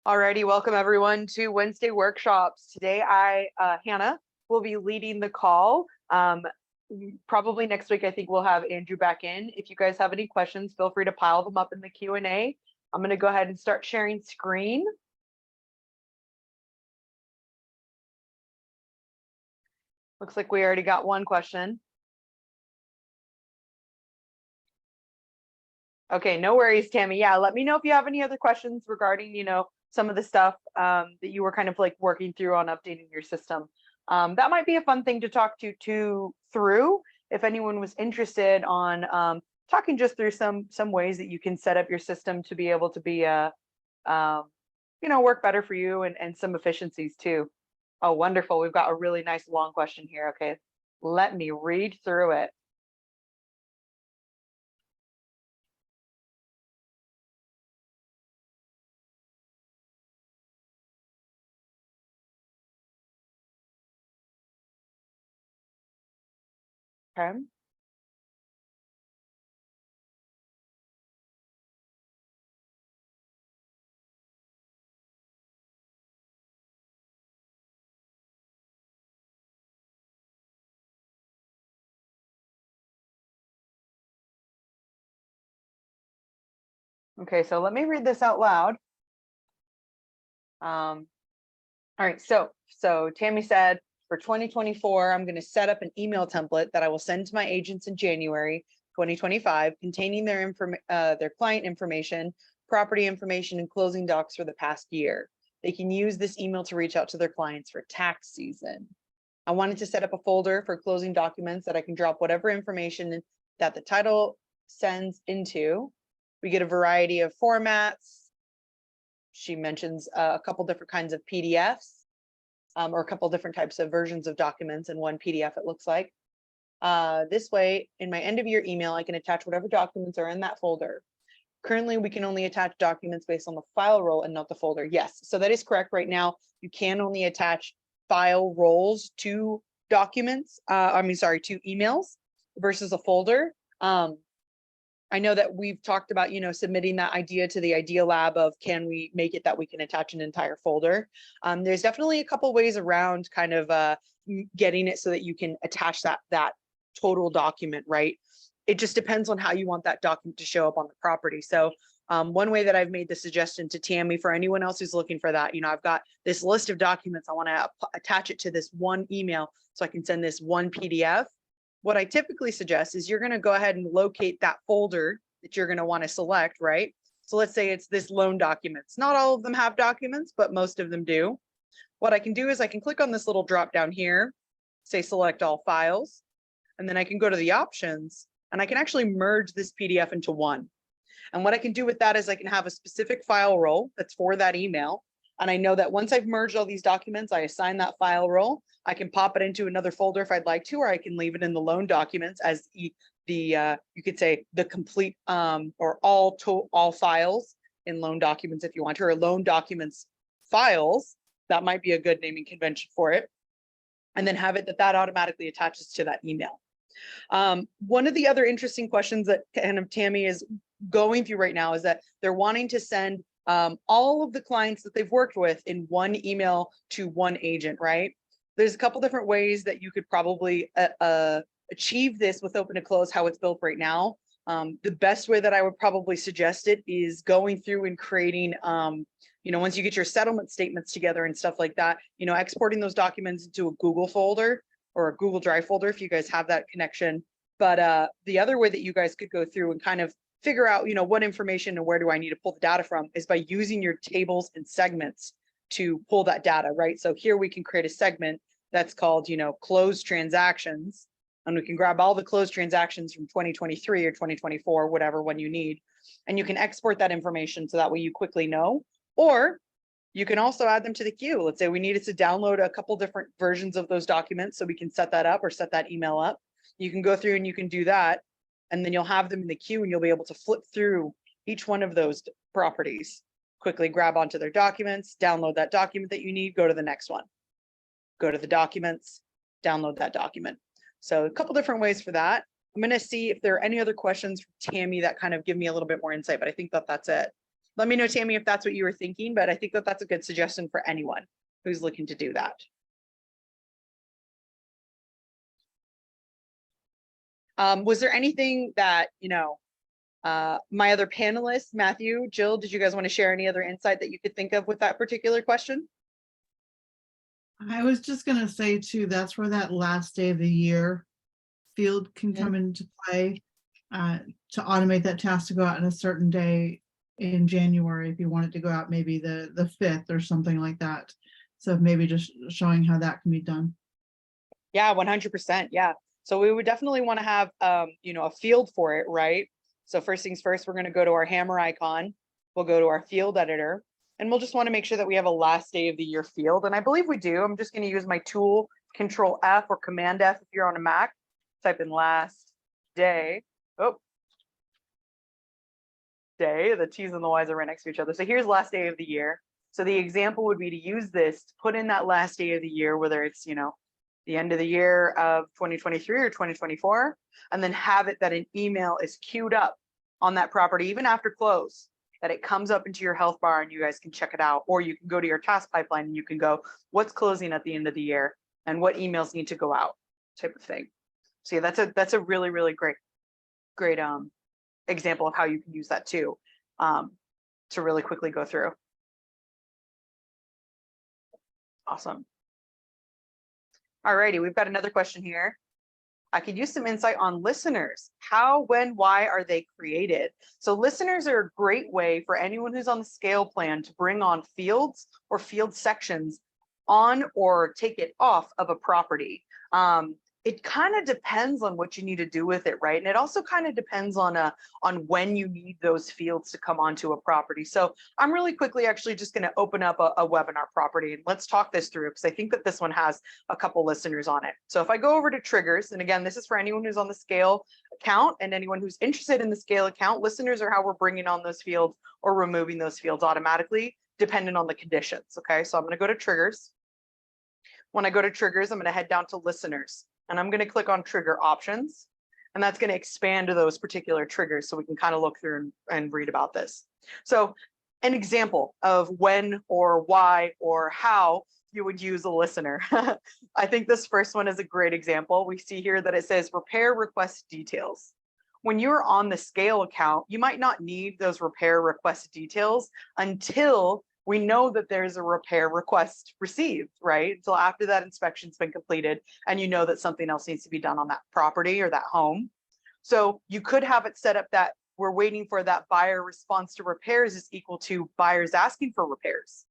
Alrighty, welcome everyone to Wednesday workshops. Today Hannah, will be leading the call. Probably next week, I think we'll have Andrew back in. If you guys have any questions, feel free to pile them up in the Q&A. I'm gonna go ahead and start sharing screen. Looks like we already got one question. Okay, no worries, Tammy. Yeah, let me know if you have any other questions regarding, some of the stuff that you were kind of like working through on updating your system. That might be a fun thing to talk through if anyone was interested on talking just through some ways that you can set up your system to be able to be work better for you and some efficiencies too. Oh, wonderful. We've got a really nice long question here. Okay, let me read through it. Okay. Okay, so let me read this out loud. All right, so Tammy said, for 2024, I'm going to set up an email template that I will send to my agents in January 2025, containing their client information, property information, and closing docs for the past year. They can use this email to reach out to their clients for tax season. I wanted to set up a folder for closing documents that I can drop whatever information that the title sends into. We get a variety of formats. She mentions a couple different kinds of PDFs, or a couple different types of versions of documents in one PDF, it looks like. This way, in my end of year email, I can attach whatever documents are in that folder. Currently, we can only attach documents based on the file role and not the folder. Yes, so that is correct. Right now, you can only attach file roles to documents, to emails versus a folder. I know that we've talked about, submitting that idea to the Idea Lab of, can we make it that we can attach an entire folder? There's definitely a couple ways around kind of getting it so that you can attach that total document, right? It just depends on how you want that document to show up on the property. So one way that I've made the suggestion to Tammy, for anyone else who's looking for that, I've got this list of documents. I want to attach it to this one email so I can send this one PDF. What I typically suggest is you're going to go ahead and locate that folder that you're going to want to select, right? So let's say it's this loan documents. Not all of them have documents, but most of them do. What I can do is I can click on this little drop down here, say select all files, and then I can go to the options and I can actually merge this PDF into one. And what I can do with that is I can have a specific file role that's for that email. And I know that once I've merged all these documents, I assign that file role. I can pop it into another folder if I'd like to, or I can leave it in the loan documents as you could say the complete or all files in loan documents if you want to, or loan documents files. That might be a good naming convention for it. And then have it that automatically attaches to that email. One of the other interesting questions that kind of Tammy is going through right now is that they're wanting to send all of the clients that they've worked with in one email to one agent, right? There's a couple different ways that you could probably achieve this with open to close, how it's built right now. The best way that I would probably suggest it is going through and creating, once you get your settlement statements together and stuff like that, exporting those documents into a Google folder or a Google Drive folder if you guys have that connection. But the other way that you guys could go through and kind of figure out, what information and where do I need to pull the data from is by using your tables and segments to pull that data, right? So here we can create a segment that's called, closed transactions, and we can grab all the closed transactions from 2023 or 2024, whatever one you need, and you can export that information so that way you quickly know. Or you can also add them to the queue. Let's say we needed to download a couple different versions of those documents, so we can set that up or set that email up. You can go through and you can do that, and then you'll have them in the queue and you'll be able to flip through each one of those properties, quickly grab onto their documents, download that document that you need, go to the next one, go to the documents, download that document. So a couple different ways for that. I'm going to see if there are any other questions from Tammy that kind of give me a little bit more insight, but I think that's it. Let me know, Tammy, if that's what you were thinking, but I think that that's a good suggestion for anyone who's looking to do that. Was there anything that, my other panelists, Matthew, Jill, did you guys want to share any other insight that you could think of with that particular question? I was just going to say too, that's where that last day of the year field can come into play, to automate that task to go out on a certain day in January if you want it to go out maybe the 5th or something like that. So maybe just showing how that can be done. Yeah, 100%. Yeah. So we would definitely want to have, a field for it, right? So first things first, we're going to go to our hammer icon. We'll go to our field editor, and we'll just want to make sure that we have a last day of the year field. And I believe we do. I'm just going to use my tool, Control F or Command F if you're on a Mac. Type in last day. Oh, day. The T's and the Y's are right next to each other. So here's last day of the year. So the example would be to use this to put in that last day of the year, whether it's, the end of the year of 2023 or 2024, and then have it that an email is queued up on that property, even after close, that it comes up into your health bar and you guys can check it out, or you can go to your task pipeline and you can go, what's closing at the end of the year and what emails need to go out, type of thing. So yeah, that's a really, really great example of how you can use that too, to really quickly go through. Awesome. Alrighty, we've got another question here. I could use some insight on listeners. How, when, why are they created? So listeners are a great way for anyone who's on the scale plan to bring on fields or field sections on or take it off of a property. It kind of depends on what you need to do with it, right? And it also kind of depends on when you need those fields to come onto a property. So I'm really quickly actually just going to open up a webinar property and let's talk this through, because I think that this one has a couple listeners on it. So if I go over to triggers, and again, this is for anyone who's on the scale account and anyone who's interested in the scale account, listeners are how we're bringing on those fields or removing those fields automatically, depending on the conditions. Okay, so I'm going to go to triggers. When I go to triggers, I'm going to head down to listeners. And I'm going to click on trigger options, and that's going to expand to those particular triggers so we can kind of look through and read about this. So an example of when or why or how you would use a listener. I think this first one is a great example. We see here that it says repair request details. When you're on the scale account, you might not need those repair request details until we know that there's a repair request received, right? Until after that inspection's been completed and you know that something else needs to be done on that property or that home. So you could have it set up that we're waiting for that buyer response to repairs is equal to buyers asking for repairs.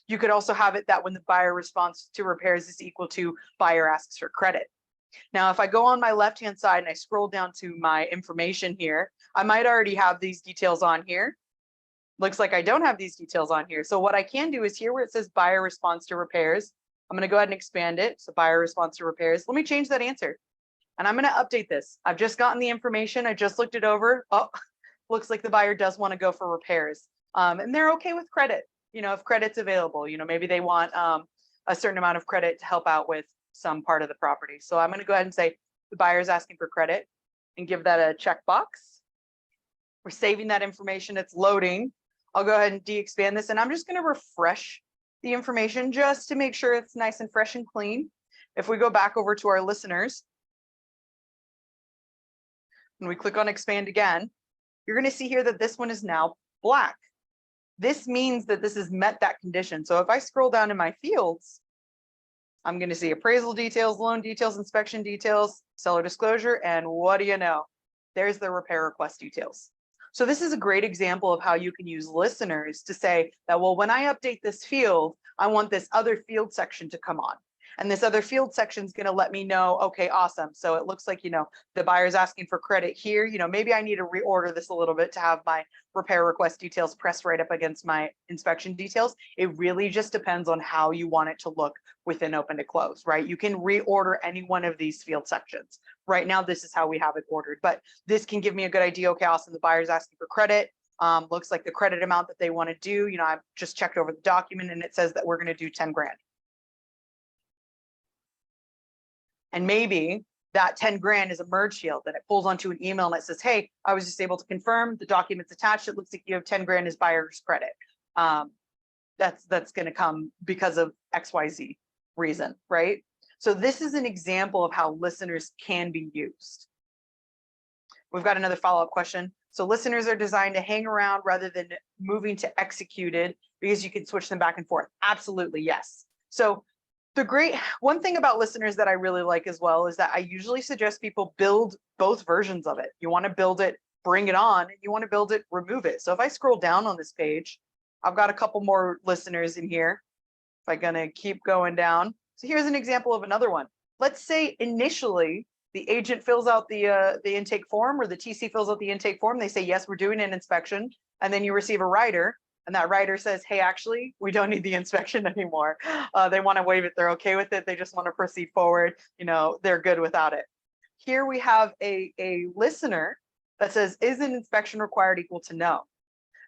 You could also have it that when the buyer response to repairs is equal to buyer asks for credit. Now, if I go on my left-hand side and I scroll down to my information here, I might already have these details on here. Looks like I don't have these details on here. So what I can do is here where it says buyer response to repairs, I'm going to go ahead and expand it. So buyer response to repairs. Let me change that answer. And I'm going to update this. I've just gotten the information. I just looked it over. Oh, looks like the buyer does want to go for repairs. And they're okay with credit. If credit's available, maybe they want a certain amount of credit to help out with some part of the property. So I'm going to go ahead and say the buyer's asking for credit and give that a checkbox. We're saving that information. It's loading. I'll go ahead and de-expand this, and I'm just going to refresh the information just to make sure it's nice and fresh and clean. If we go back over to our listeners, and we click on expand again, you're going to see here that this one is now black. This means that this has met that condition. So if I scroll down in my fields, I'm going to see appraisal details, loan details, inspection details, seller disclosure, and what do you know? There's the repair request details. So this is a great example of how you can use listeners to say that, well, when I update this field, I want this other field section to come on. And this other field section is going to let me know, okay, awesome. So it looks like, the buyer's asking for credit here. Maybe I need to reorder this a little bit to have my repair request details pressed right up against my inspection details. It really just depends on how you want it to look within open to close, right? You can reorder any one of these field sections. Right now, this is how we have it ordered, but this can give me a good idea. Okay, awesome. The buyer's asking for credit. Looks like the credit amount that they want to do, I've just checked over the document and it says that we're going to do 10 grand. And maybe that 10 grand is a merge field, and it pulls onto an email and it says, hey, I was just able to confirm the document's attached. It looks like you have 10 grand as buyer's credit. That's going to come because of XYZ reason, right? So this is an example of how listeners can be used. We've got another follow-up question. So listeners are designed to hang around rather than moving to executed because you can switch them back and forth. Absolutely, yes. So one thing about listeners that I really like as well is that I usually suggest people build both versions of it. You want to build it, bring it on, and you want to build it, remove it. So if I scroll down on this page, I've got a couple more listeners in here. If I'm gonna keep going down. So here's an example of another one. Let's say initially the agent fills out the intake form, or the TC fills out the intake form. They say, yes, we're doing an inspection. And then you receive a rider, and that rider says, hey, actually, we don't need the inspection anymore. They want to waive it. They're okay with it. They just want to proceed forward. You know, they're good without it. Here we have a listener that says, is an inspection required equal to no?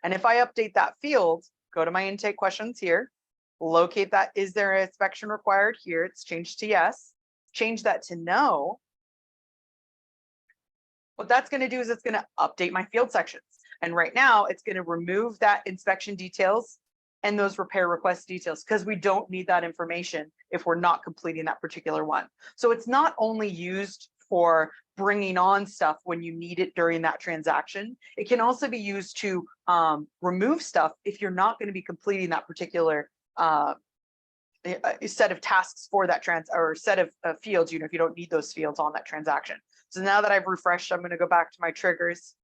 And if I update that field, go to my intake questions here, locate that, is there an inspection required here? It's changed to yes, change that to no. What that's going to do is it's going to update my field sections. And right now it's going to remove that inspection details and those repair request details, because we don't need that information if we're not completing that particular one. So it's not only used for bringing on stuff when you need it during that transaction. It can also be used to remove stuff if you're not going to be completing that particular set of tasks for that or set of fields, you know, if you don't need those fields on that transaction. So now that I've refreshed, I'm going to go back to my triggers.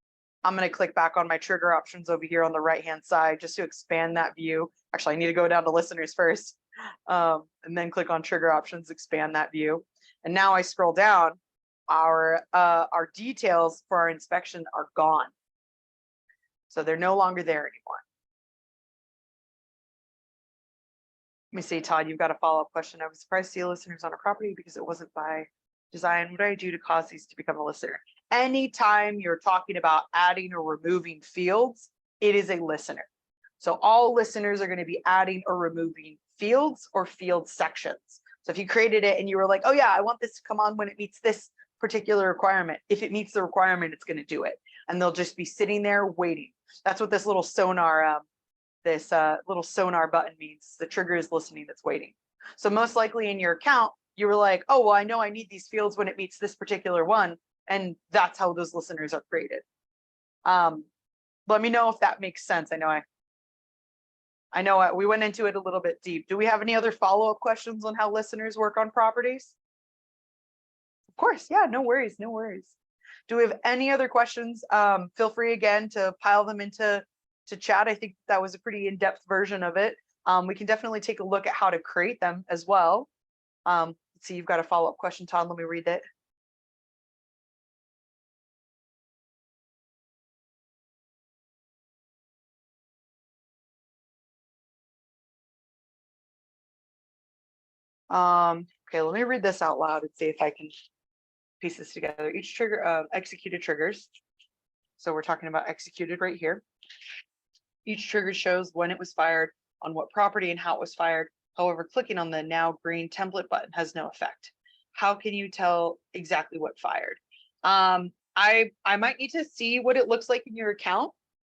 I'm going to click back on my trigger options over here on the right-hand side just to expand that view. Actually, I need to go down to listeners first, and then click on trigger options, expand that view. And now I scroll down, our details for our inspection are gone. So they're no longer there anymore. Let me see, Todd, you've got a follow-up question. I was surprised to see listeners on a property because it wasn't by design. What do I do to cause these to become a listener? Anytime you're talking about adding or removing fields, it is a listener. So all listeners are going to be adding or removing fields or field sections. So if you created it and you were like, oh yeah, I want this to come on when it meets this particular requirement. If it meets the requirement, it's going to do it. And they'll just be sitting there waiting. That's what this little sonar, little sonar button means. The trigger is listening, that's waiting. So most likely in your account, you were like, oh, well, I know I need these fields when it meets this particular one. And that's how those listeners are created. Let me know if that makes sense. I know we went into it a little bit deep. Do we have any other follow-up questions on how listeners work on properties? Of course, yeah, no worries, no worries. Do we have any other questions? Feel free again to pile them into chat. I think that was a pretty in-depth version of it. We can definitely take a look at how to create them as well. Let's see, you've got a follow-up question, Todd. Let me read it. Okay, let me read this out loud and see if I can piece this together. Each trigger, executed triggers. So we're talking about executed right here. Each trigger shows when it was fired, on what property, and how it was fired. However, clicking on the now green template button has no effect. How can you tell exactly what fired? I might need to see what it looks like in your account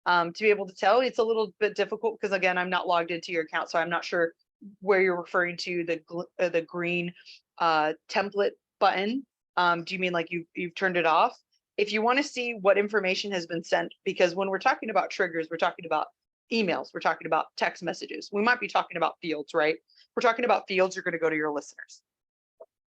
to be able to tell. It's a little bit difficult because, again, I'm not logged into your account, so I'm not sure where you're referring to the green template button. Do you mean like you've turned it off? If you want to see what information has been sent, because when we're talking about triggers, we're talking about emails, we're talking about text messages. We might be talking about fields, right? We're talking about fields, you're going to go to your listeners.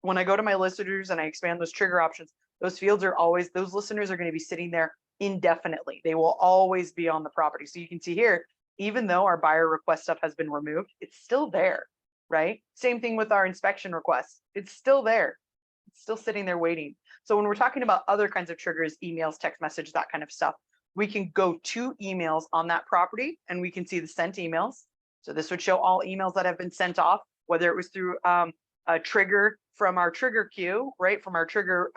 When I go to my listeners and I expand those trigger options, those fields are always, those listeners are going to be sitting there indefinitely. They will always be on the property. So you can see here, even though our buyer request stuff has been removed, it's still there, right? Same thing with our inspection requests. It's still there. It's still sitting there waiting. So when we're talking about other kinds of triggers, emails, text message, that kind of stuff, we can go to emails on that property and we can see the sent emails. So this would show all emails that have been sent off, whether it was through a trigger from our trigger queue, right, from our trigger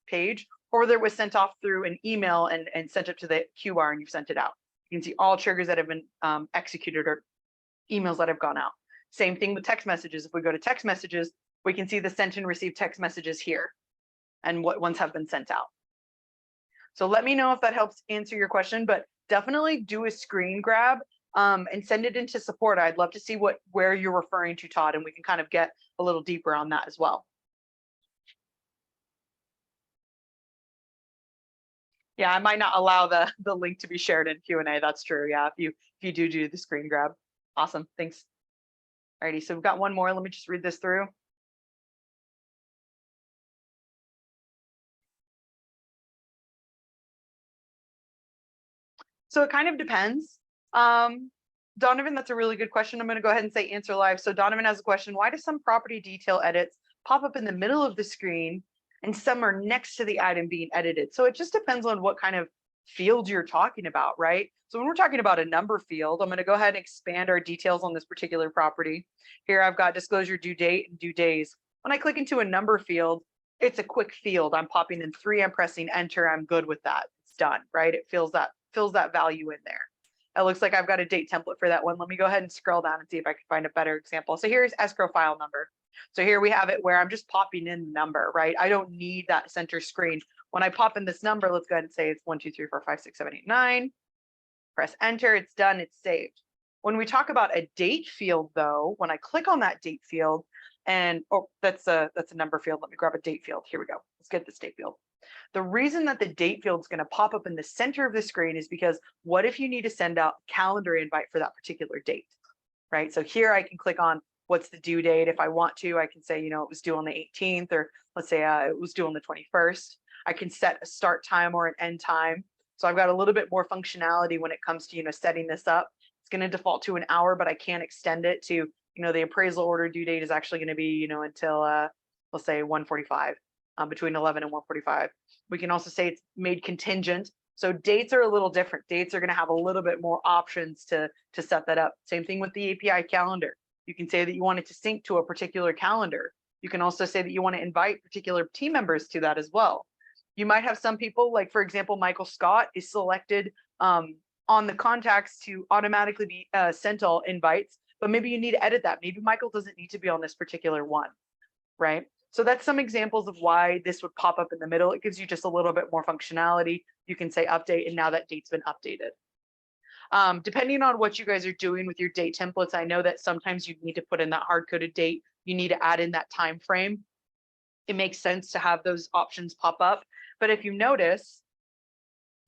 page, or whether it was sent off through an email and sent it to the QR and you've sent it out. You can see all triggers that have been executed or emails that have gone out. Same thing with text messages. If we go to text messages, we can see the sent and received text messages here. and what ones have been sent out. So let me know if that helps answer your question, but definitely do a screen grab and send it into support. I'd love to see where you're referring to, Todd, and we can kind of get a little deeper on that as well. Yeah, I might not allow the link to be shared in Q&A. That's true. Yeah, if you do the screen grab. Awesome. Thanks. Alrighty, so we've got one more. Let me just read this through. So it kind of depends. Donovan, that's a really good question. I'm going to go ahead and say answer live. So Donovan has a question. Why do some property detail edits pop up in the middle of the screen and some are next to the item being edited? So it just depends on what kind of field you're talking about, right? So when we're talking about a number field, I'm going to go ahead and expand our details on this particular property. Here I've got disclosure due date and due days. When I click into a number field, it's a quick field. I'm popping in 3, I'm pressing enter, I'm good with that. It's done, right? It fills that value in there. It looks like I've got a date template for that one. Let me go ahead and scroll down and see if I can find a better example. So here's escrow file number. So here we have it where I'm just popping in the number, right? I don't need that center screen. When I pop in this number, let's go ahead and say it's 1, 2, 3, 4, 5, 6, 7, 8, 9. Press enter, it's done, it's saved. When we talk about a date field though, when I click on that date field and, oh, that's a number field. Let me grab a date field. Here we go. Let's get this date field. The reason that the date field is going to pop up in the center of the screen is because what if you need to send out a calendar invite for that particular date, right? So here I can click on what's the due date. If I want to, I can say, it was due on the 18th, or let's say it was due on the 21st. I can set a start time or an end time. So I've got a little bit more functionality when it comes to, setting this up. It's going to default to an hour, but I can extend it to, the appraisal order due date is actually going to be, until, let's say 1:45, between 11 and 1:45. We can also say it's made contingent. So dates are a little different. Dates are going to have a little bit more options to set that up. Same thing with the API calendar. You can say that you want it to sync to a particular calendar. You can also say that you want to invite particular team members to that as well. You might have some people, like for example, Michael Scott is selected on the contacts to automatically be sent all invites, but maybe you need to edit that. Maybe Michael doesn't need to be on this particular one, right? So that's some examples of why this would pop up in the middle. It gives you just a little bit more functionality. You can say update, and now that date's been updated. Depending on what you guys are doing with your date templates, I know that sometimes you need to put in that hard-coded date. You need to add in that time frame. It makes sense to have those options pop up. But if you notice,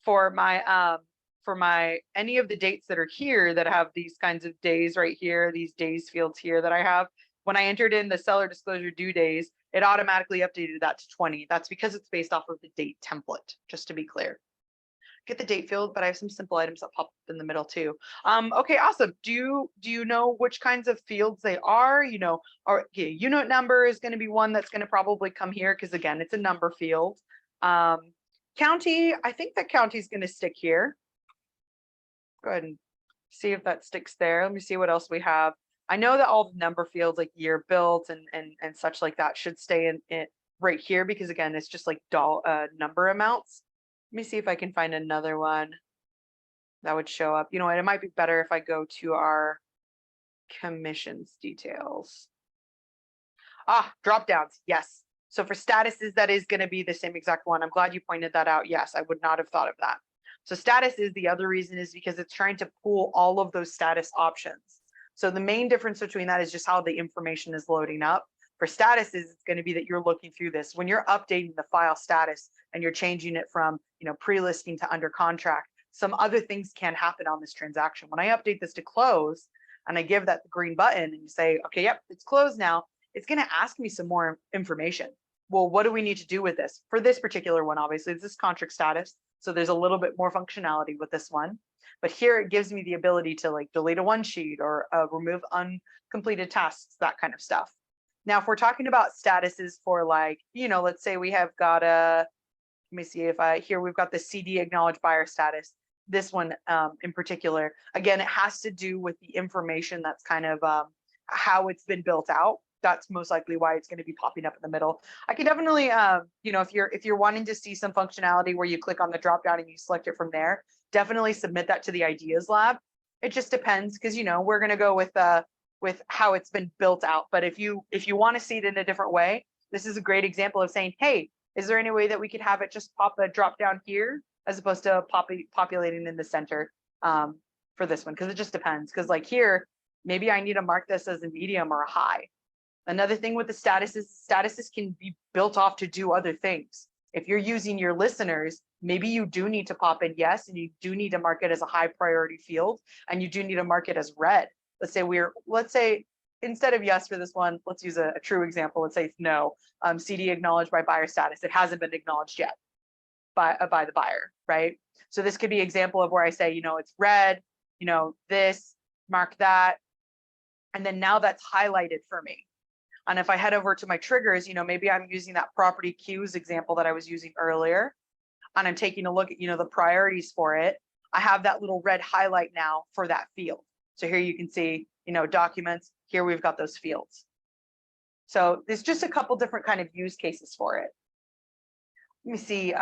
for my any of the dates that are here that have these kinds of days right here, these days fields here that I have, when I entered in the seller disclosure due days, it automatically updated that to 20. That's because it's based off of the date template, just to be clear. Get the date field, but I have some simple items that pop up in the middle too. Okay, awesome. Do you know which kinds of fields they are? Or unit number is going to be one that's going to probably come here because again, it's a number field. County, I think that county is going to stick here. Go ahead and see if that sticks there. Let me see what else we have. I know that all the number fields like year built and such like that should stay in it right here because again, it's just like number amounts. Let me see if I can find another one that would show up. And it might be better if I go to our commissions details. Drop downs. Yes. So for statuses, that is going to be the same exact one. I'm glad you pointed that out. Yes, I would not have thought of that. So status is the other reason is because it's trying to pull all of those status options. So the main difference between that is just how the information is loading up. For statuses, it's going to be that you're looking through this. When you're updating the file status and you're changing it from pre-listing to under contract, some other things can happen on this transaction. When I update this to close and I give that the green button and you say, okay, yep, it's closed now, it's going to ask me some more information. Well, what do we need to do with this? For this particular one, obviously, it's this contract status. So there's a little bit more functionality with this one. But here it gives me the ability to like delete a one sheet or remove uncompleted tasks, that kind of stuff. Now, if we're talking about statuses for like, let's say we have got let me see if here we've got the CD acknowledged buyer status. This one in particular, again, it has to do with the information that's kind of how it's been built out. That's most likely why it's going to be popping up in the middle. I can definitely, if you're wanting to see some functionality where you click on the drop down and you select it from there, definitely submit that to the ideas lab. It just depends because we're going to go with how it's been built out. But if you want to see it in a different way, this is a great example of saying, hey, Is there any way that we could have it just pop a drop down here as opposed to populating in the center for this one? Because it just depends. Because like here, maybe I need to mark this as a medium or a high. Another thing with the statuses can be built off to do other things. If you're using your listeners, maybe you do need to pop in yes, and you do need to mark it as a high priority field, and you do need to mark it as red. Let's say instead of yes for this one, let's use a true example. Let's say it's no. CD acknowledged by buyer status. It hasn't been acknowledged yet by the buyer, right? So this could be an example of where I say, it's red, this, mark that, and then now that's highlighted for me. And if I head over to my triggers, maybe I'm using that property queues example that I was using earlier, and I'm taking a look at, the priorities for it. I have that little red highlight now for that field. So here you can see, documents, here we've got those fields. So there's just a couple different kind of use cases for it. Let me see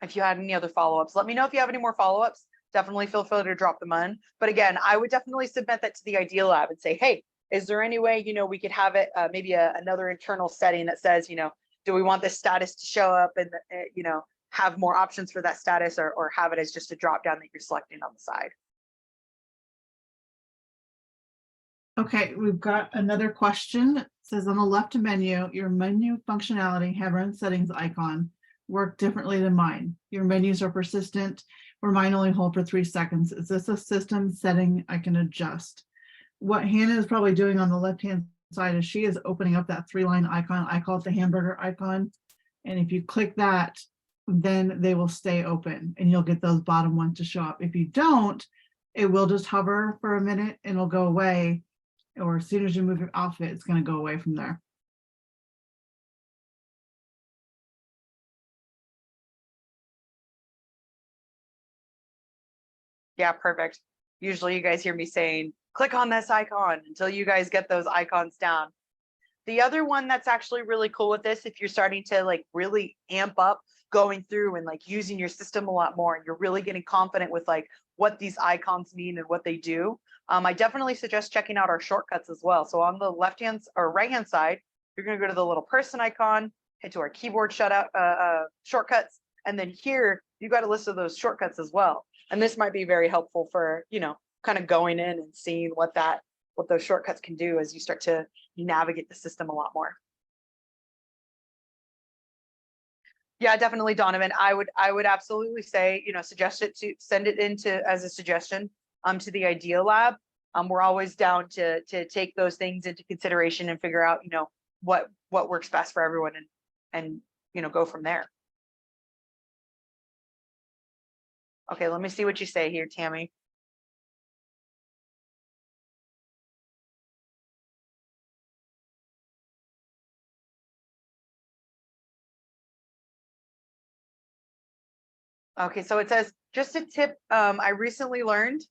if you had any other follow-ups. Let me know if you have any more follow-ups. Definitely feel free to drop them in. But again, I would definitely submit that to the Idea Lab and say, hey, is there any way, we could have it maybe another internal setting that says, do we want this status to show up and, have more options for that status, or have it as just a drop down that you're selecting on the side? Okay, we've got another question. It says on the left menu, your menu functionality have run settings icon work differently than mine. Your menus are persistent, where mine only hold for 3 seconds. Is this a system setting I can adjust? What Hannah is probably doing on the left-hand side is she is opening up that 3-line icon. I call it the hamburger icon. And if you click that, then they will stay open and you'll get those bottom ones to show up. If you don't, it will just hover for a minute and it'll go away. Or as soon as you move your outfit, it's going to go away from there. Yeah, perfect. Usually you guys hear me saying, click on this icon until you guys get those icons down. The other one that's actually really cool with this, if you're starting to like really amp up going through and like using your system a lot more, and you're really getting confident with like what these icons mean and what they do, I definitely suggest checking out our shortcuts as well. So on the left-hand or right-hand side, you're going to go to the little person icon, head to our keyboard shortcuts, and then here you've got a list of those shortcuts as well. And this might be very helpful for, kind of going in and seeing what those shortcuts can do as you start to navigate the system a lot more. Yeah, definitely, Donovan. I would absolutely say, suggest it to send it into as a suggestion to the Idea Lab. We're always down to take those things into consideration and figure out, what works best for everyone and go from there. Okay, let me see what you say here, Tammy. Okay, so it says, just a tip I recently learned,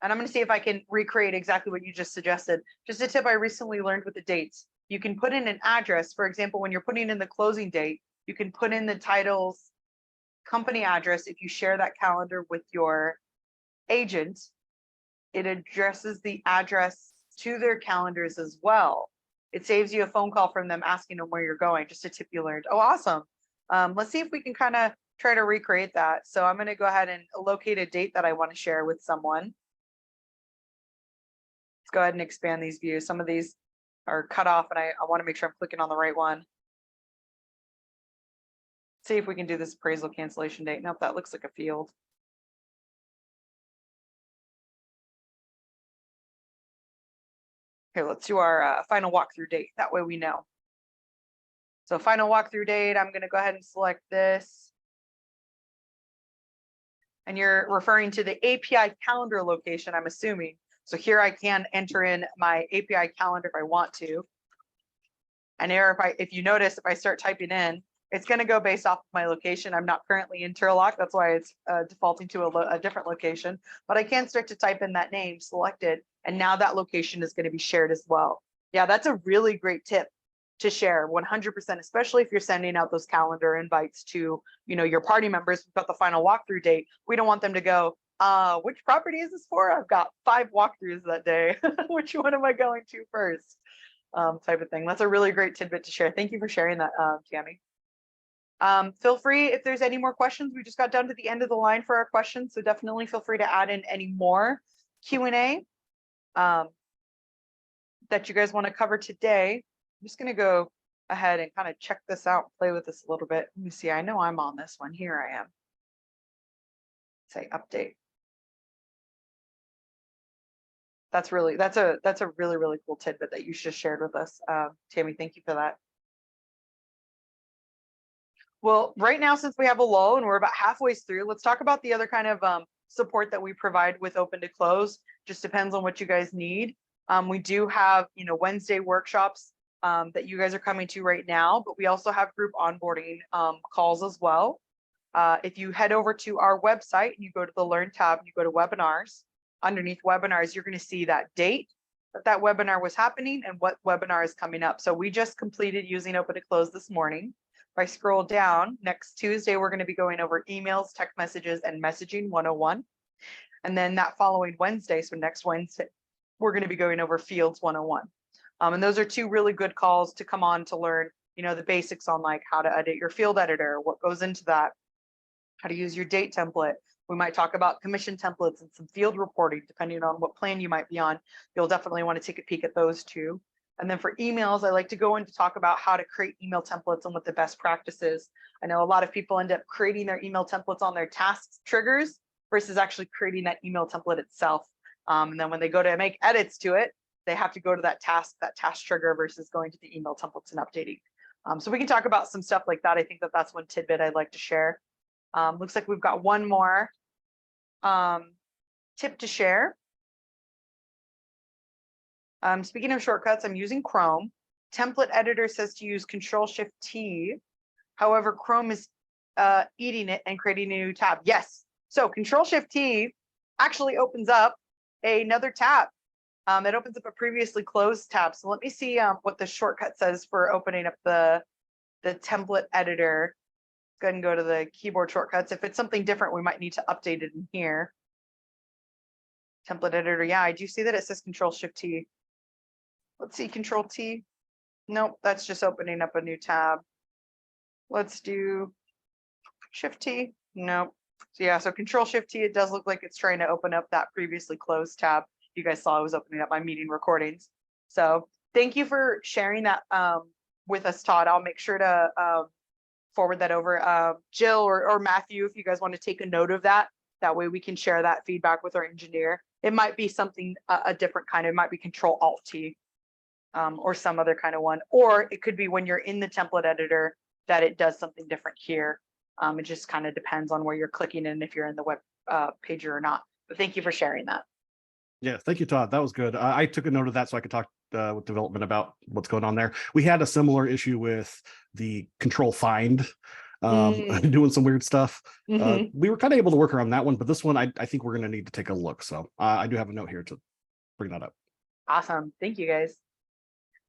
and I'm going to see if I can recreate exactly what you just suggested. Just a tip I recently learned with the dates. You can put in an address. For example, when you're putting in the closing date, you can put in the title's company address. If you share that calendar with your agent, it addresses the address to their calendars as well. It saves you a phone call from them asking them where you're going. Just a tip you learned. Oh, awesome. Let's see if we can kind of try to recreate that. So I'm going to go ahead and locate a date that I want to share with someone. Let's go ahead and expand these views. Some of these are cut off and I want to make sure I'm clicking on the right one. See if we can do this appraisal cancellation date. Nope, that looks like a field. Okay, let's do our final walkthrough date. That way we know. So final walkthrough date, I'm going to go ahead and select this. And you're referring to the API calendar location, I'm assuming. So here I can enter in my API calendar if I want to. And here, if you notice, if I start typing in, it's going to go based off of my location. I'm not currently in Turlock. That's why it's defaulting to a different location. But I can start to type in that name, select it, and now that location is going to be shared as well. Yeah, that's a really great tip to share 100%, especially if you're sending out those calendar invites to, your party members. We've got the final walkthrough date. We don't want them to go, which property is this for? I've got 5 walkthroughs that day. Which one am I going to first? Type of thing. That's a really great tidbit to share. Thank you for sharing that, Tammy. Feel free if there's any more questions. We just got down to the end of the line for our questions, so definitely feel free to add in any more Q&A that you guys want to cover today. I'm just going to go ahead and kind of check this out, play with this a little bit. Let me see. I know I'm on this one. Here I am. Say update. That's a really, really cool tidbit that you just shared with us. Tammy, thank you for that. Well, right now, since we have a lull and we're about halfway through, let's talk about the other kind of support that we provide with Open to Close. Just depends on what you guys need. We do have, Wednesday workshops that you guys are coming to right now, but we also have group onboarding calls as well. If you head over to our website and you go to the Learn tab and you go to Webinars, underneath Webinars, you're going to see that date that webinar was happening and what webinar is coming up. So we just completed using Open to Close this morning. If I scroll down, next Tuesday, we're going to be going over emails, text messages, and messaging 101. And then that following Wednesday, so next Wednesday, we're going to be going over Fields 101. And those are two really good calls to come on to learn, the basics on like how to edit your field editor, what goes into that, how to use your date template. We might talk about commission templates and some field reporting, depending on what plan you might be on. You'll definitely want to take a peek at those too. And then for emails, I like to go in to talk about how to create email templates and what the best practice is. I know a lot of people end up creating their email templates on their tasks triggers versus actually creating that email template itself. And then when they go to make edits to it, they have to go to that task trigger versus going to the email templates and updating. So we can talk about some stuff like that. I think that's one tidbit I'd like to share. Looks like we've got one more tip to share. Speaking of shortcuts, I'm using Chrome. Template editor says to use Control-Shift-T. However, Chrome is eating it and creating a new tab. Yes, so Control-Shift-T actually opens up another tab. It opens up a previously closed tab. So let me see what the shortcut says for opening up the template editor. Go ahead and go to the keyboard shortcuts. If it's something different, we might need to update it in here. Template editor, yeah, I do see that it says Control-Shift-T. Let's see, Control-T. Nope, that's just opening up a new tab. Let's do Shift-T. Nope. So yeah, so Control-Shift-T, it does look like it's trying to open up that previously closed tab. You guys saw I was opening up my meeting recordings. So thank you for sharing that with us, Todd. I'll make sure to forward that over. Jill or Matthew, if you guys want to take a note of that, that way we can share that feedback with our engineer. It might be something, a different kind. It might be Control-Alt-T or some other kind of one. Or it could be when you're in the template editor that it does something different here. It just kind of depends on where you're clicking in, if you're in the web pager or not. But thank you for sharing that. Yeah, thank you, Todd. That was good. I took a note of that so I could talk with development about what's going on there. We had a similar issue with the Control-Find doing some weird stuff. We were kind of able to work around that one, but this one, I think we're going to need to take a look. So I do have a note here to bring that up. Awesome. Thank you, guys.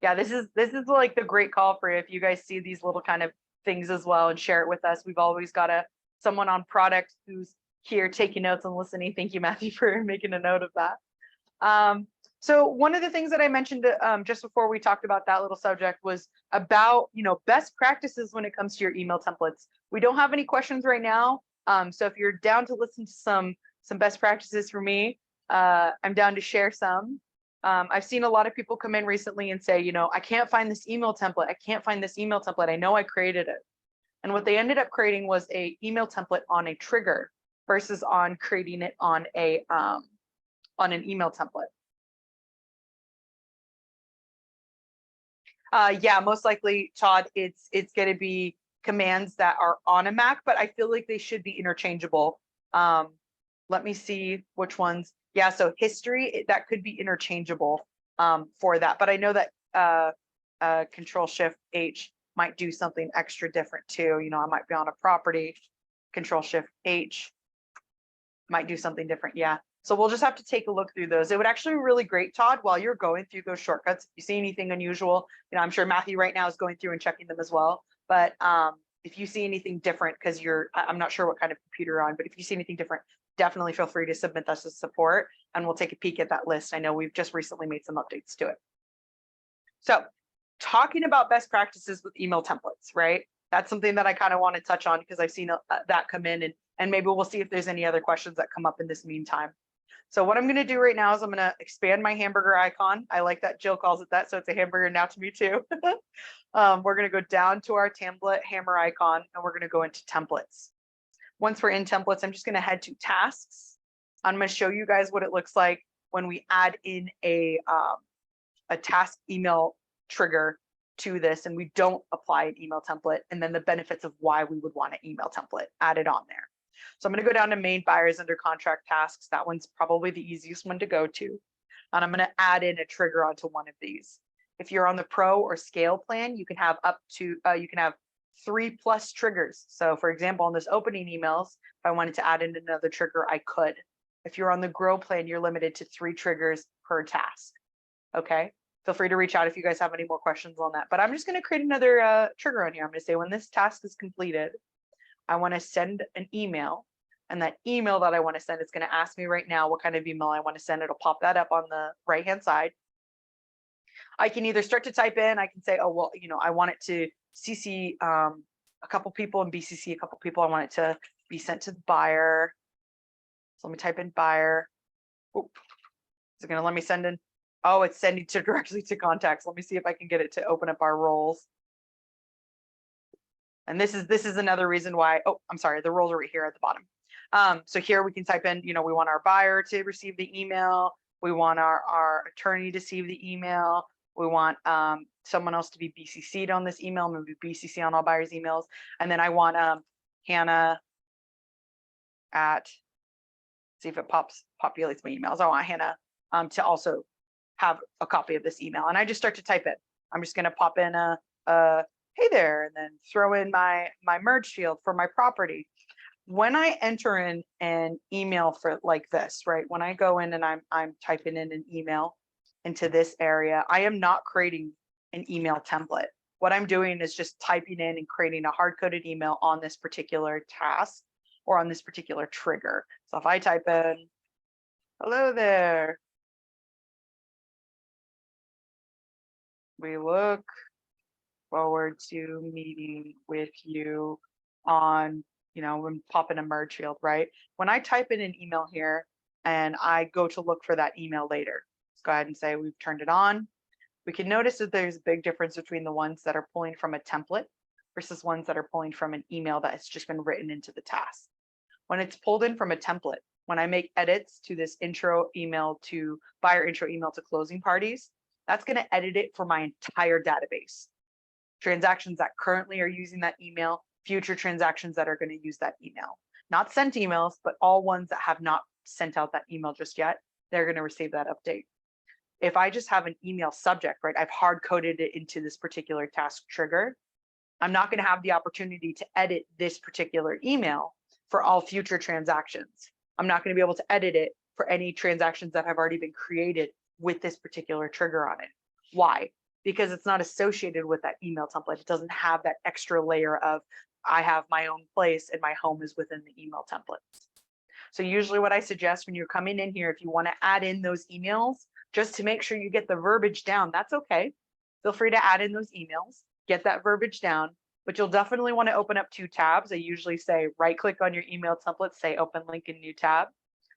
Yeah, this is like the great call for if you guys see these little kind of things as well and share it with us. We've always got someone on product who's here taking notes and listening. Thank you, Matthew, for making a note of that. So one of the things that I mentioned just before we talked about that little subject was about, best practices when it comes to your email templates. We don't have any questions right now. So if you're down to listen to some best practices for me, I'm down to share some. I've seen a lot of people come in recently and say, I can't find this email template. I can't find this email template. I know I created it. And what they ended up creating was a email template on a trigger versus on creating it on an email template. Yeah, most likely, Todd, it's going to be commands that are on a Mac, but I feel like they should be interchangeable. Let me see which ones. Yeah, so history, that could be interchangeable for that. But I know that Control-Shift-H might do something extra different too. I might be on a property, Control-Shift-H might do something different. Yeah. So we'll just have to take a look through those. It would actually be really great, Todd, while you're going through those shortcuts, if you see anything unusual, I'm sure Matthew right now is going through and checking them as well. But if you see anything different, because I'm not sure what kind of computer you're on, but if you see anything different, definitely feel free to submit us as support and we'll take a peek at that list. I know we've just recently made some updates to it. So talking about best practices with email templates, right? That's something that I kind of want to touch on because I've seen that come in, and maybe we'll see if there's any other questions that come up in this meantime. So what I'm going to do right now is I'm going to expand my hamburger icon. I like that Jill calls it that, so it's a hamburger now to me too. We're going to go down to our template hammer icon, and we're going to go into templates. Once we're in templates, I'm just going to head to tasks. I'm going to show you guys what it looks like when we add in a task email trigger to this, and we don't apply an email template, and then the benefits of why we would want an email template added on there. So I'm going to go down to main buyers under contract tasks. That one's probably the easiest one to go to. And I'm going to add in a trigger onto one of these. If you're on the pro or scale plan, you can have up to, you can have 3+ triggers. So for example, on this opening emails, if I wanted to add in another trigger, I could. If you're on the grow plan, you're limited to 3 triggers per task. Okay. Feel free to reach out if you guys have any more questions on that. But I'm just going to create another trigger on here. I'm going to say when this task is completed, I want to send an email, and that email that I want to send is going to ask me right now what kind of email I want to send. It'll pop that up on the right hand side. I can either start to type in, I can say, oh, well, you know, I want it to CC a couple people and BCC a couple people. I want it to be sent to the buyer. So let me type in buyer. Oop. Is it going to let me send in? Oh, it's sending directly to contacts. Let me see if I can get it to open up our roles. And this is another reason why, oh, I'm sorry, the roles are right here at the bottom. So here we can type in, you know, we want our buyer to receive the email. We want our attorney to receive the email. We want someone else to be BCC'd on this email, maybe BCC on all buyers' emails. And then I want Hannah at, see if it populates my emails. I want Hannah to also have a copy of this email. And I just start to type it. I'm just going to pop in a hey there, and then throw in my merge field for my property. When I enter in an email for like this, right? When I go in and I'm typing in an email into this area, I am not creating an email template. What I'm doing is just typing in and creating a hard-coded email on this particular task or on this particular trigger. So if I type in, hello there, we look forward to meeting with you on, you know, when pop in a merge field, right? When I type in an email here and I go to look for that email later, let's go ahead and say we've turned it on. We can notice that there's a big difference between the ones that are pulling from a template versus ones that are pulling from an email that has just been written into the task. When it's pulled in from a template, when I make edits to this intro email to buyer intro email to closing parties, that's going to edit it for my entire database. Transactions that currently are using that email, future transactions that are going to use that email. Not sent emails, but all ones that have not sent out that email just yet, they're going to receive that update. If I just have an email subject, right, I've hard coded it into this particular task trigger, I'm not going to have the opportunity to edit this particular email for all future transactions. I'm not going to be able to edit it for any transactions that have already been created with this particular trigger on it. Why? Because it's not associated with that email template. It doesn't have that extra layer of I have my own place and my home is within the email template. So usually what I suggest when you're coming in here, if you want to add in those emails, just to make sure you get the verbiage down, that's okay. Feel free to add in those emails, get that verbiage down, but you'll definitely want to open up 2 tabs. I usually say right click on your email template, say open link in new tab.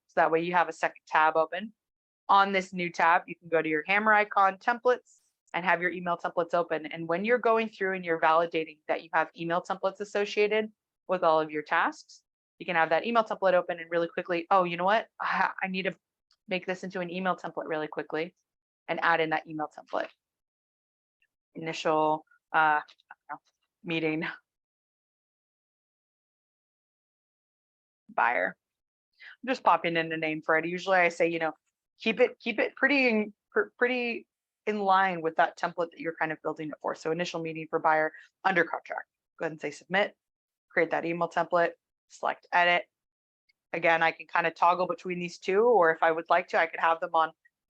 So that way you have a second tab open. On this new tab, you can go to your hammer icon templates and have your email templates open. And when you're going through and you're validating that you have email templates associated with all of your tasks, you can have that email template open and really quickly, oh, you know what? I need to make this into an email template really quickly and add in that email template. Initial meeting buyer. I'm just popping in a name for it. Usually I say, you know, keep it pretty in line with that template that you're kind of building it for. So initial meeting for buyer under contract. Go ahead and say submit, create that email template, select edit. Again, I can kind of toggle between these two, or if I would like to, I could have them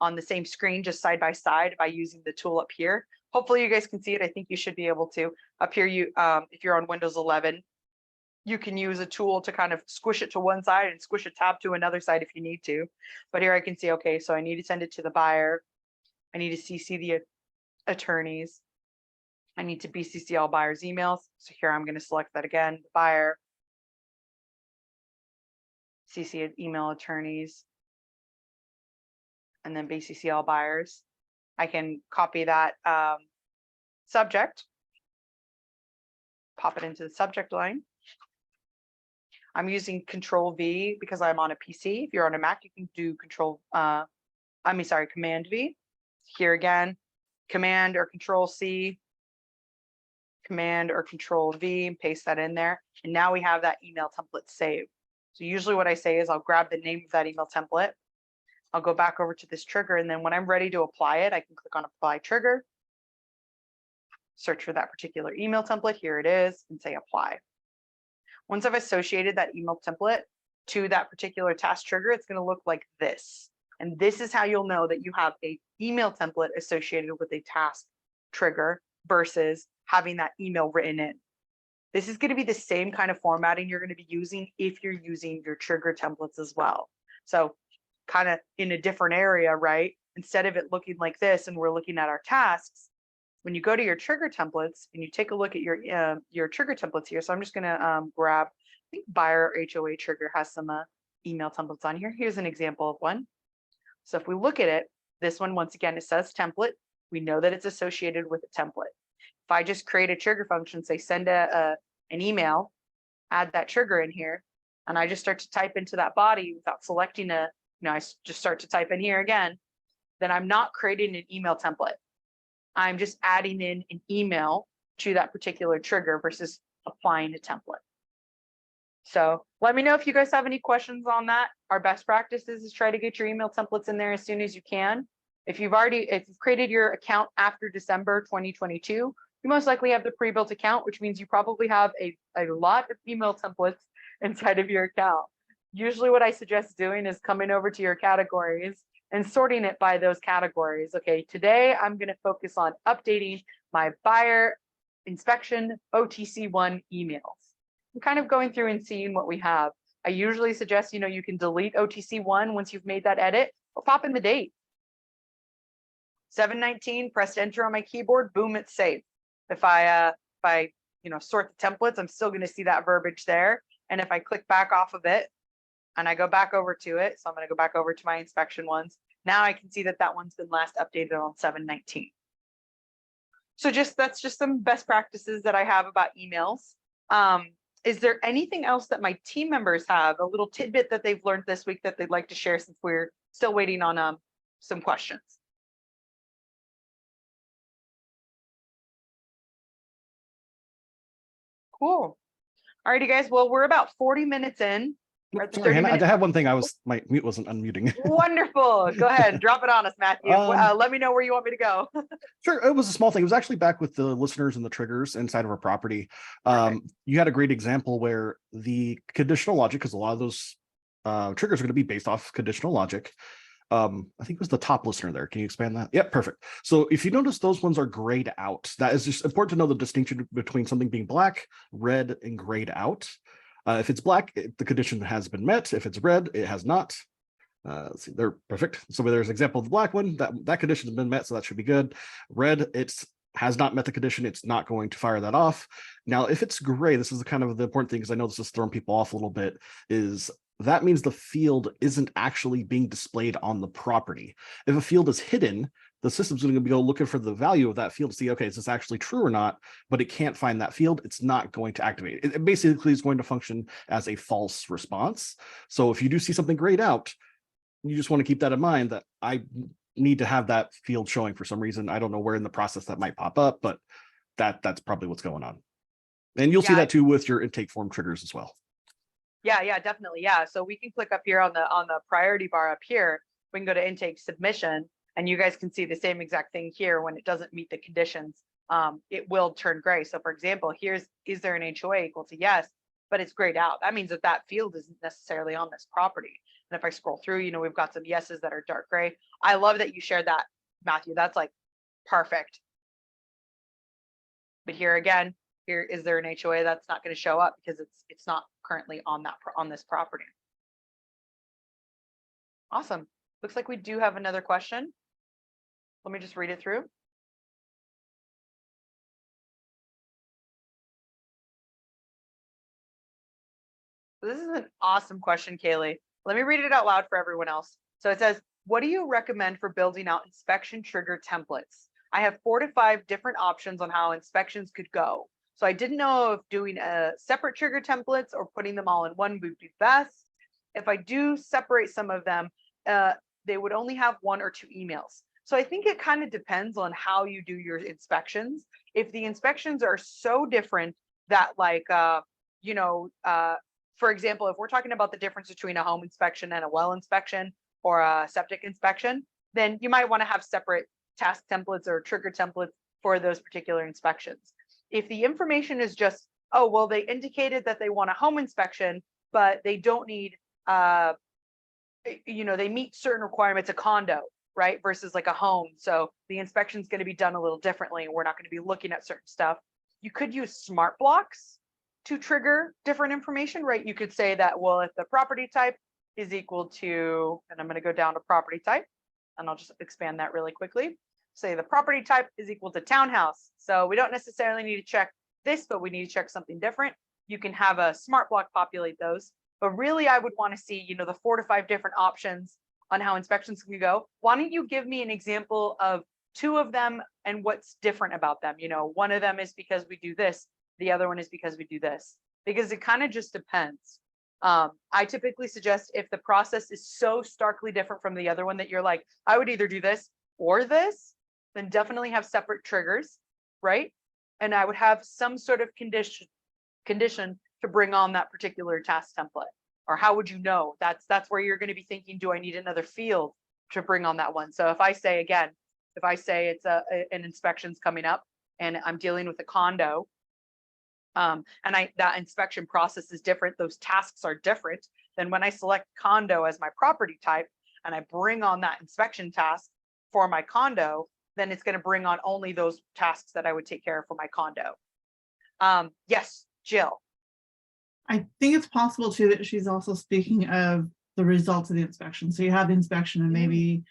on the same screen, just side by side by using the tool up here. Hopefully you guys can see it. I think you should be able to. Up here, if you're on Windows 11, you can use a tool to kind of squish it to one side and squish a tab to another side if you need to. But here I can see, okay, so I need to send it to the buyer. I need to CC the attorneys. I need to BCC all buyers' emails. So here I'm going to select that again, buyer, CC email attorneys, and then BCC all buyers. I can copy that subject, pop it into the subject line. I'm using Control V because I'm on a PC. If you're on a Mac, you can do Command V. Here again, Command or Control C, Command or Control V, and paste that in there. And now we have that email template saved. So usually what I say is I'll grab the name of that email template. I'll go back over to this trigger, and then when I'm ready to apply it, I can click on Apply Trigger, search for that particular email template. Here it is, and say Apply. Once I've associated that email template to that particular task trigger, it's going to look like this. And this is how you'll know that you have an email template associated with a task trigger versus having that email written in. This is going to be the same kind of formatting you're going to be using if you're using your trigger templates as well. So kind of in a different area, right? Instead of it looking like this and we're looking at our tasks, when you go to your trigger templates and you take a look at your trigger templates here. So I'm just going to grab, I think buyer HOA trigger has some email templates on here. Here's an example of one. So if we look at it, this one, once again, it says template. We know that it's associated with a template. If I just create a trigger function, say send an email, add that trigger in here, and I just start to type into that body without selecting I just start to type in here again, then I'm not creating an email template. I'm just adding in an email to that particular trigger versus applying a template. So let me know if you guys have any questions on that. Our best practices is try to get your email templates in there as soon as you can. If you've created your account after December 2022, you most likely have the pre-built account, which means you probably have a lot of email templates inside of your account. Usually what I suggest doing is coming over to your categories and sorting it by those categories. Okay, today I'm going to focus on updating my buyer inspection OTC1 emails. I'm kind of going through and seeing what we have. I usually suggest, you can delete OTC1 once you've made that edit, or pop in the date. 7/19, press enter on my keyboard, boom, it's saved. If I sort the templates, I'm still going to see that verbiage there. And if I click back off of it and I go back over to it, so I'm going to go back over to my inspection ones. Now I can see that that one's been last updated on 7/19. So that's just some best practices that I have about emails. Is there anything else that my team members have, a little tidbit that they've learned this week that they'd like to share since we're still waiting on some questions? Cool. All righty, guys. Well, we're about 40 minutes in. Sorry, Hannah, I have one thing. My mute wasn't unmuting. Wonderful. Go ahead. Drop it on us, Matthew. Let me know where you want me to go. Sure. It was a small thing. It was actually back with the listeners and the triggers inside of our property. You had a great example where the conditional logic, because a lot of those triggers are going to be based off conditional logic. I think it was the top listener there. Can you expand that? Yep, perfect. So if you notice, those ones are grayed out. That is just important to know the distinction between something being black, red, and grayed out. If it's black, the condition has been met. If it's red, it has not. Let's see, they're perfect. So there's an example of the black one, that condition has been met, so that should be good. Red, it has not met the condition, it's not going to fire that off. Now, if it's gray, this is kind of the important thing, because I know this is throwing people off a little bit, is that means the field isn't actually being displayed on the property. If a field is hidden, the system's going to go looking for the value of that field to see, okay, is this actually true or not? But it can't find that field. It's not going to activate it. It basically is going to function as a false response. So if you do see something grayed out, you just want to keep that in mind, that I need to have that field showing for some reason. I don't know where in the process that might pop up, but that's probably what's going on. And you'll see that too with your intake form triggers as well. Yeah, definitely. Yeah. So we can click up here on the priority bar up here. We can go to intake submission, and you guys can see the same exact thing here. When it doesn't meet the conditions, it will turn gray. So for example, is there an HOA equal to yes, but it's grayed out. That means that field isn't necessarily on this property. And if I scroll through, we've got some yeses that are dark gray. I love that you shared that, Matthew. That's like perfect. But here again, is there an HOA? That's not going to show up because it's not currently on this property. Awesome. Looks like we do have another question. Let me just read it through. this is an awesome question, Kaylee. Let me read it out loud for everyone else. So it says, what do you recommend for building out inspection trigger templates? I have 4 to 5 different options on how inspections could go. So I didn't know if doing a separate trigger templates or putting them all in one would be best. If I do separate some of them, they would only have 1 or 2 emails. So I think it kind of depends on how you do your inspections. If the inspections are so different that like, for example, if we're talking about the difference between a home inspection and a well inspection or a septic inspection, then you might want to have separate task templates or trigger templates for those particular inspections. If the information is just, oh, well, they indicated that they want a home inspection, but they don't need, they meet certain requirements, a condo, right? Versus like a home. So the inspection is going to be done a little differently. And we're not going to be looking at certain stuff. You could use smart blocks to trigger different information, right? You could say that, well, if the property type is equal to, and I'm going to go down to property type, and I'll just expand that really quickly. Say the property type is equal to townhouse. So we don't necessarily need to check this, but we need to check something different. You can have a smart block populate those. But really, I would want to see, the 4 to 5 different options on how inspections can go. Why don't you give me an example of 2 of them and what's different about them? One of them is because we do this. The other one is because we do this, because it kind of just depends. I typically suggest if the process is so starkly different from the other one that you're like, I would either do this or this, then definitely have separate triggers, right? And I would have some sort of condition to bring on that particular task template. Or how would you know? That's where you're going to be thinking, do I need another field to bring on that one? So if I say it's an inspection's coming up and I'm dealing with a condo, and that inspection process is different, those tasks are different, then when I select condo as my property type and I bring on that inspection task for my condo, then it's going to bring on only those tasks that I would take care of for my condo. Yes, Jill. I think it's possible too that she's also speaking of the results of the inspection. So you have the inspection and maybe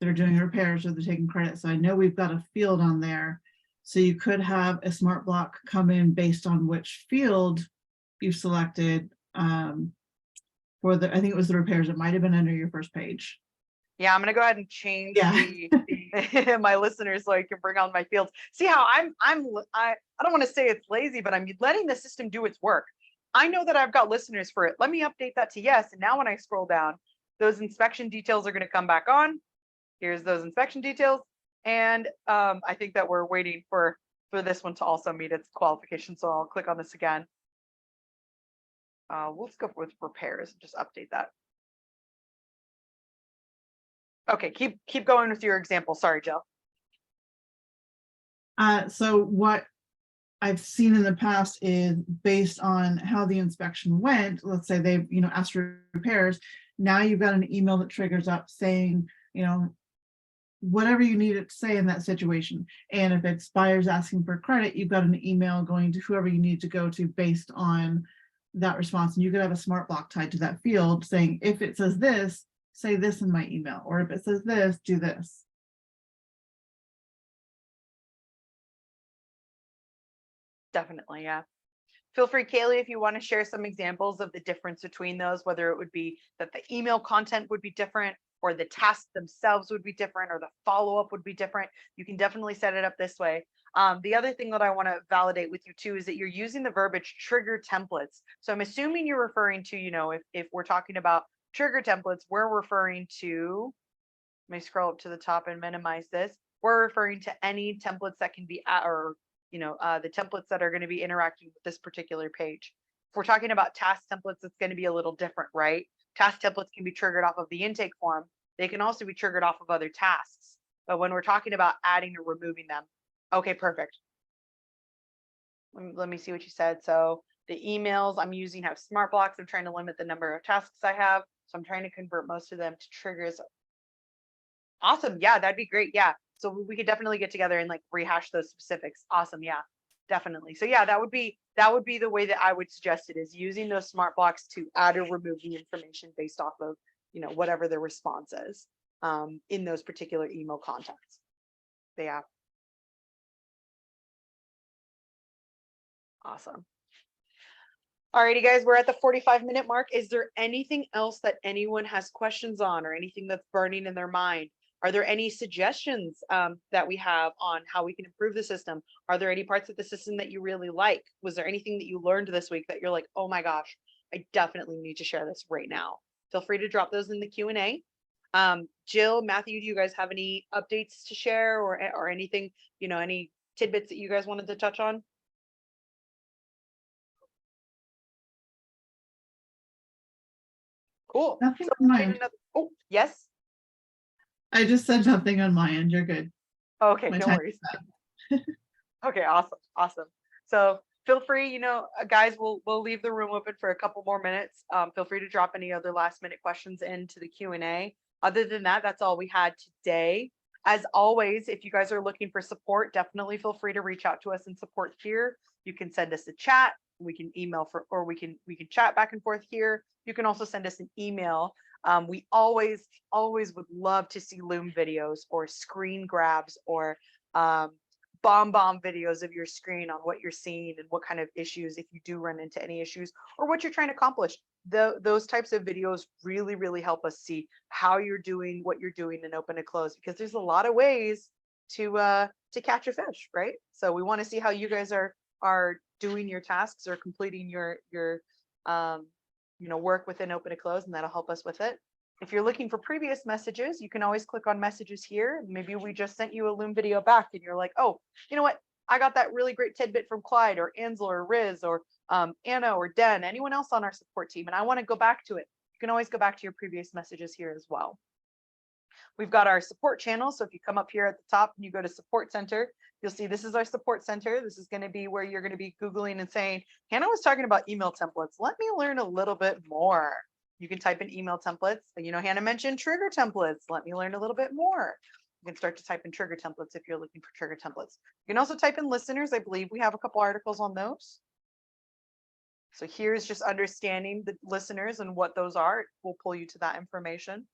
they're doing repairs or they're taking credit. So I know we've got a field on there. So you could have a smart block come in based on which field you've selected for I think it was the repairs. It might have been under your first page. Yeah, I'm gonna go ahead and change my listeners so I can bring on my fields. See how I don't want to say it's lazy, but I'm letting the system do its work. I know that I've got listeners for it. Let me update that to yes. And now when I scroll down, those inspection details are going to come back on. Here's those inspection details. And I think that we're waiting for this one to also meet its qualification. So I'll click on this again. Let's go with repairs and just update that. Okay, keep going with your example. Sorry, Jill. So what I've seen in the past is based on how the inspection went. Let's say they've asked for repairs. Now you've got an email that triggers up saying whatever you need it to say in that situation. And if it's buyers asking for credit, you've got an email going to whoever you need to go to based on that response. And you could have a smart block tied to that field saying, if it says this, say this in my email, or if it says this, do this. Definitely, yeah. Feel free, Kaylee, if you want to share some examples of the difference between those, whether it would be that the email content would be different, or the tasks themselves would be different, or the follow-up would be different. You can definitely set it up this way. The other thing that I want to validate with you too is that you're using the verbiage trigger templates. So I'm assuming you're referring to, if we're talking about trigger templates, we're referring to, let me scroll up to the top and minimize this. We're referring to any templates that can be, the templates that are going to be interacting with this particular page. If we're talking about task templates, it's going to be a little different, right? Task templates can be triggered off of the intake form. They can also be triggered off of other tasks. But when we're talking about adding or removing them, okay, perfect. Let me see what you said. So the emails I'm using have smart blocks. I'm trying to limit the number of tasks I have. So I'm trying to convert most of them to triggers. Awesome. Yeah, that'd be great. Yeah. So we could definitely get together and like rehash those specifics. Awesome. Yeah, definitely. So yeah, that would be the way that I would suggest it, is using those smart blocks to add or remove the information based off of, whatever the response is in those particular email contacts. Yeah. Awesome. Alrighty, guys, we're at the 45-minute mark. Is there anything else that anyone has questions on or anything that's burning in their mind? Are there any suggestions that we have on how we can improve the system? Are there any parts of the system that you really like? Was there anything that you learned this week that you're like, oh my gosh, I definitely need to share this right now? Feel free to drop those in the Q&A. Jill, Matthew, do you guys have any updates to share or anything, you know, any tidbits that you guys wanted to touch on? Cool. Nothing So on my find end. another, oh, yes. I just said nothing on my end. You're good. Okay, My no time worries. Okay, awesome, awesome. So feel free, you know, guys, we'll leave the room open for a couple more minutes. Feel free to drop any other last minute questions into the Q&A. Other than that, that's all we had today. As always, if you guys are looking for support, definitely feel free to reach out to us in support here. You can send us a chat. We can email or we can chat back and forth here. You can also send us an email. We always would love to see Loom videos or screen grabs or bomb videos of your screen on what you're seeing and what kind of issues, if you do run into any issues or what you're trying to accomplish. Those types of videos really help us see how you're doing, what you're doing in open and close, because there's a lot of ways to catch a fish, right? So we want to see how you guys are doing your tasks or completing your you know, work within open and close, and that'll help us with it. If you're looking for previous messages, you can always click on messages here. Maybe we just sent you a Loom video back and you're like, oh, you know what? I got that really great tidbit from Clyde or Ansel or Riz or Anna or Den, anyone else on our support team, and I want to go back to it. You can always go back to your previous messages here as well. We've got our support channel. So if you come up here at the top and you go to support center, you'll see this is our support center. This is going to be where you're going to be Googling and saying, Hannah was talking about email templates. Let me learn a little bit more. You can type in email templates. You know, Hannah mentioned trigger templates. Let me learn a little bit more. You can start to type in trigger templates if you're looking for trigger templates. You can also type in listeners. I believe we have a couple articles on those. So here's just understanding the listeners and what those are. We'll pull you to that information.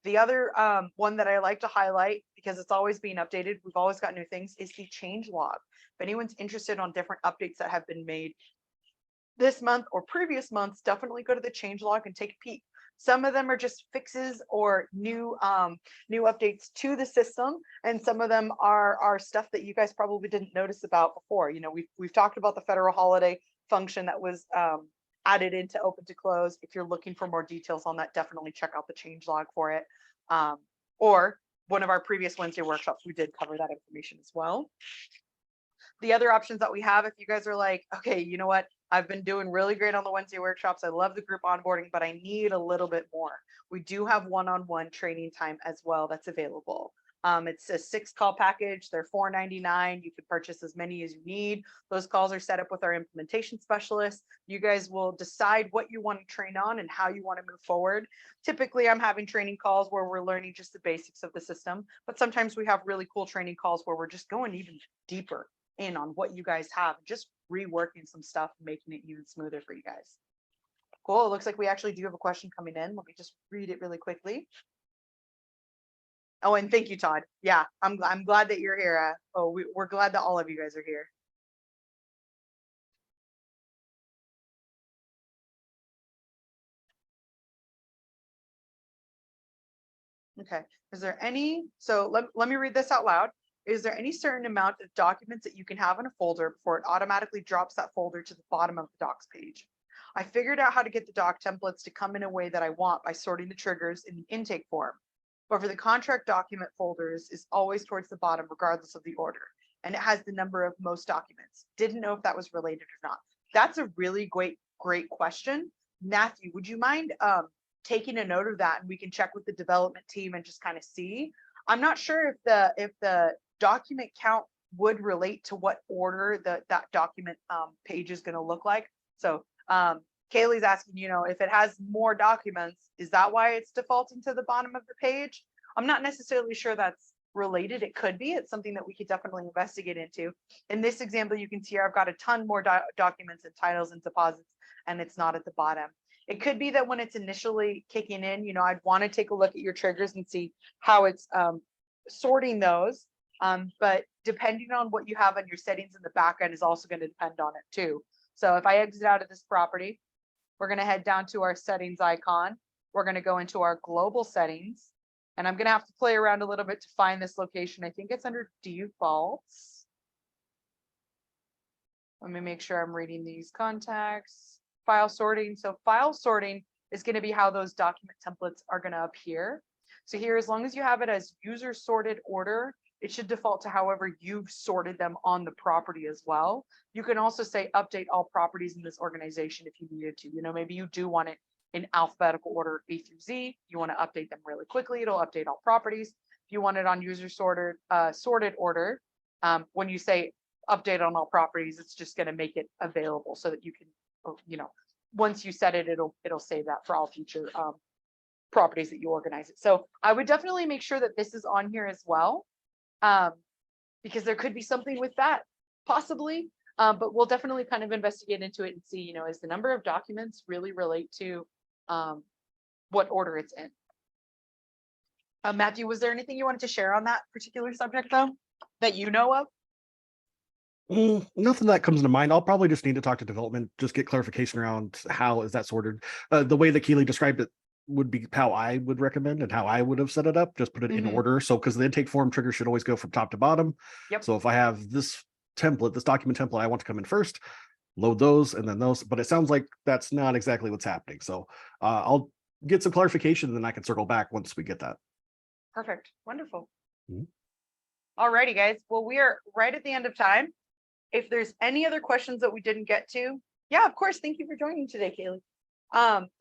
The other one that I like to highlight, because it's always being updated, we've always got new things, is the change log. If anyone's interested on different updates that have been made this month or previous months, definitely go to the change log and take a peek. Some of them are just fixes or new updates to the system, and some of them are stuff that you guys probably didn't notice about before. You know, we've talked about the federal holiday function that was added into open to close. If you're looking for more details on that, definitely check out the change log for it. Or one of our previous Wednesday workshops, we did cover that information as well. The other options that we have, if you guys are like, okay, you know what, I've been doing really great on the Wednesday workshops. I love the group onboarding, but I need a little bit more. We do have one-on-one training time as well that's available. It's a 6-call package. They're $4.99. You can purchase as many as you need. Those calls are set up with our implementation specialists. You guys will decide what you want to train on and how you want to move forward. Typically, I'm having training calls where we're learning just the basics of the system, but sometimes we have really cool training calls where we're just going even deeper in on what you guys have, just reworking some stuff and making it even smoother for you guys. Cool. It looks like we actually do have a question coming in. Let me just read it really quickly. Oh, and thank you, Todd. Yeah, I'm glad that you're here. We're glad that all of you guys are here. Okay. Is there any? So let me read this out loud. Is there any certain amount of documents that you can have in a folder before it automatically drops that folder to the bottom of the docs page? I figured out how to get the doc templates to come in a way that I want by sorting the triggers in the intake form. But for the contract document folders is always towards the bottom, regardless of the order. And it has the number of most documents. Didn't know if that was related or not. That's a really great question. Matthew, would you mind taking a note of that, and we can check with the development team and just kind of see? I'm not sure if the document count would relate to what order that document page is going to look like. So Kaylee's asking, you know, if it has more documents, is that why it's defaulting to the bottom of the page? I'm not necessarily sure that's related. It could be. It's something that we could definitely investigate into. In this example, you can see I've got a ton more documents and titles and deposits, and it's not at the bottom. It could be that when it's initially kicking in, you know, I'd want to take a look at your triggers and see how it's sorting those. But depending on what you have on your settings in the back end is also going to depend on it too. So if I exit out of this property, we're going to head down to our settings icon. We're going to go into our global settings, and I'm going to have to play around a little bit to find this location. I think it's under defaults. Let me make sure I'm reading these contacts. File sorting. So file sorting is going to be how those document templates are going to appear. So here, as long as you have it as user sorted order, it should default to however you've sorted them on the property as well. You can also say update all properties in this organization if you needed to. You know, maybe you do want it in alphabetical order A through Z. You want to update them really quickly. It'll update all properties. If you want it on user sorted order, when you say update on all properties, it's just going to make it available so that you can, you know, once you set it, it'll save that for all future properties that you organize it. So I would definitely make sure that this is on here as well, because there could be something with that possibly, but we'll definitely kind of investigate into it and see, you know, is the number of documents really relate to what order it's in. Matthew, was there anything you wanted to share on that particular subject though, that you know of? Nothing that comes to mind. I'll probably just need to talk to development, just get clarification around how is that sorted. The way that Keely described it would be how I would recommend and how I would have set it up. Just put it in order. So because the intake form trigger should always go from top to bottom. Yep. So if I have this template, this document template, I want to come in first, load those and then those. But it sounds like that's not exactly what's happening. So I'll get some clarification and then I can circle back once we get that. Perfect. Wonderful. Mhm. All righty, guys. Well, we are right at the end of time. If there's any other questions that we didn't get to, yeah, of course. Thank you for joining today, Kaylee.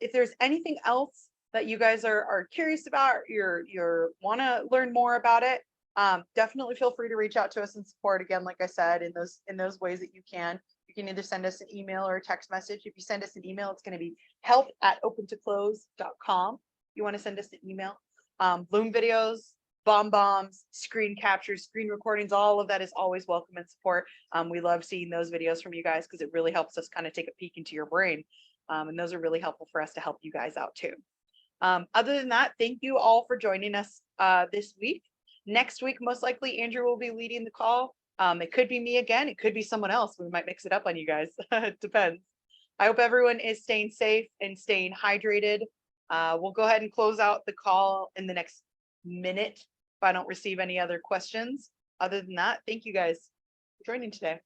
If there's anything else that you guys are curious about, you're want to learn more about it, definitely feel free to reach out to us in support. Again, like I said, in those ways that you can. You can either send us an email or a text message. If you send us an email, it's going to be help@opentoclose.com. You want to send us an email. Loom videos, bombs, screen captures, screen recordings, all of that is always welcome and support. We love seeing those videos from you guys because it really helps us kind of take a peek into your brain. And those are really helpful for us to help you guys out too. Other than that, thank you all for joining us this week. Next week, most likely Andrew will be leading the call. It could be me again. It could be someone else. We might mix it up on you guys. It depends. I hope everyone is staying safe and staying hydrated. We'll go ahead and close out the call in the next minute if I don't receive any other questions. Other than that, thank you guys for joining today.